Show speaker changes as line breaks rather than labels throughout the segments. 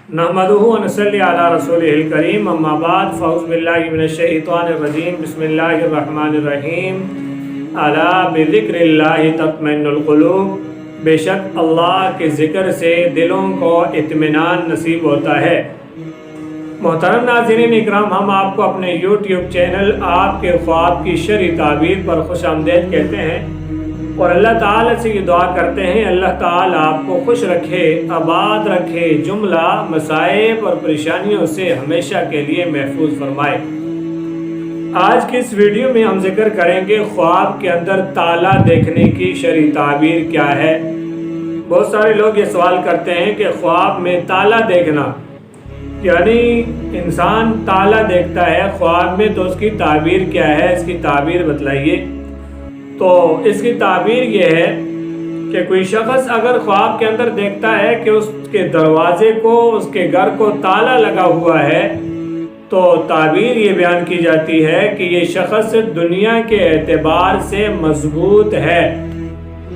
नहमदुहु व नसल्ली अला रसूलिहिल करीम अम्मा बाद फ़अऊज़ु बिल्लाहि मिनश्शैतानिर रजीम बिस्मिल्लाहिर रहमानिर रहीम अला बिज़िक्रिल्लाहि तत्मइन्नुल क़ुलूब। बेशक अल्लाह के ज़िक्र से दिलों को इत्मीनान नसीब होता है। मोहतरम नाज़रीन इकराम, हम आपको अपने यूट्यूब चैनल आपके ख्वाब की शरई ताबीर पर खुशामदीद कहते हैं और अल्लाह ताला से ये दुआ करते हैं अल्लाह ताला आपको खुश रखे, आबाद रखे, जुमला मसाइब और परेशानियों से हमेशा के लिए महफूज फरमाए। आज की इस वीडियो में हम जिक्र करेंगे ख्वाब के अंदर ताला देखने की शरई ताबीर क्या है। बहुत सारे लोग ये सवाल करते हैं कि ख्वाब में ताला देखना, यानी इंसान ताला देखता है ख्वाब में, तो उसकी ताबीर क्या है, इसकी ताबीर बतलाइए। तो इसकी ताबीर ये है कि कोई शख्स अगर ख्वाब के अंदर देखता है कि उसके दरवाजे को, उसके घर को ताला लगा हुआ है, तो ताबीर ये बयान की जाती है कि ये शख्स दुनिया के एतबार से मजबूत है,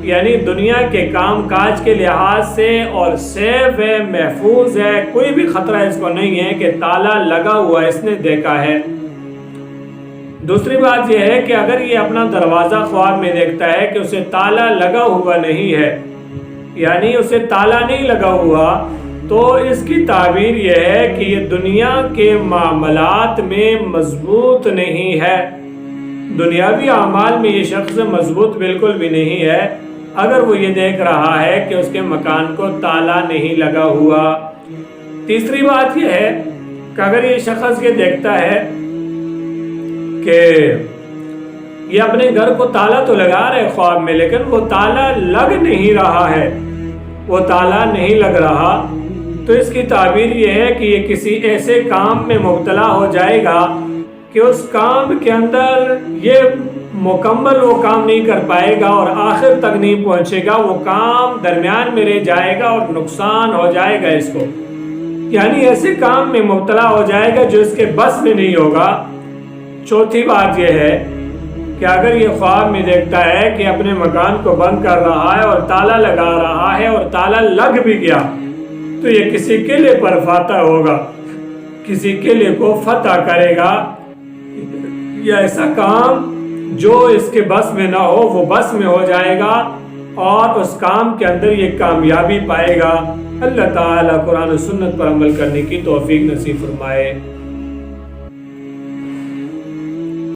यानी दुनिया के काम काज के लिहाज से और सेफ है, महफूज है, कोई भी खतरा इसको नहीं है कि ताला लगा हुआ इसने देखा है। दूसरी बात यह है कि अगर ये अपना दरवाज़ा ख्वाब में देखता है कि उसे ताला लगा हुआ नहीं है, यानी उसे ताला नहीं लगा हुआ, तो इसकी ताबीर यह है कि ये दुनिया के मामलात में मजबूत नहीं है, दुनियावी अमाल में ये शख्स मजबूत बिल्कुल भी नहीं है अगर वो ये देख रहा है कि उसके मकान को ताला नहीं लगा हुआ। तीसरी बात यह है कि अगर ये शख्स ये देखता है कि ये अपने घर को ताला तो लगा रहे ख्वाब में, लेकिन वो ताला लग नहीं रहा है, वो ताला नहीं लग रहा, तो इसकी ताबीर ये है कि ये किसी ऐसे काम में मुब्तला हो जाएगा कि उस काम के अंदर ये मुकम्मल वो काम नहीं कर पाएगा और आखिर तक नहीं पहुंचेगा, वो काम दरमियान में रह जाएगा और नुकसान हो जाएगा इसको, यानी ऐसे काम में मुब्तला हो जाएगा जो इसके बस में नहीं होगा। चौथी बात यह है कि अगर ये ख्वाब में देखता है कि अपने मकान को बंद कर रहा है और ताला लगा रहा है और ताला लग भी गया, तो ये किसी किले पर फातह होगा, किसी किले को फतह करेगा, या ऐसा काम जो इसके बस में ना हो वो बस में हो जाएगा और उस काम के अंदर ये कामयाबी पाएगा। अल्लाह ताला कुरान और सुन्नत पर अमल करने की तौफीक नसीब फरमाए।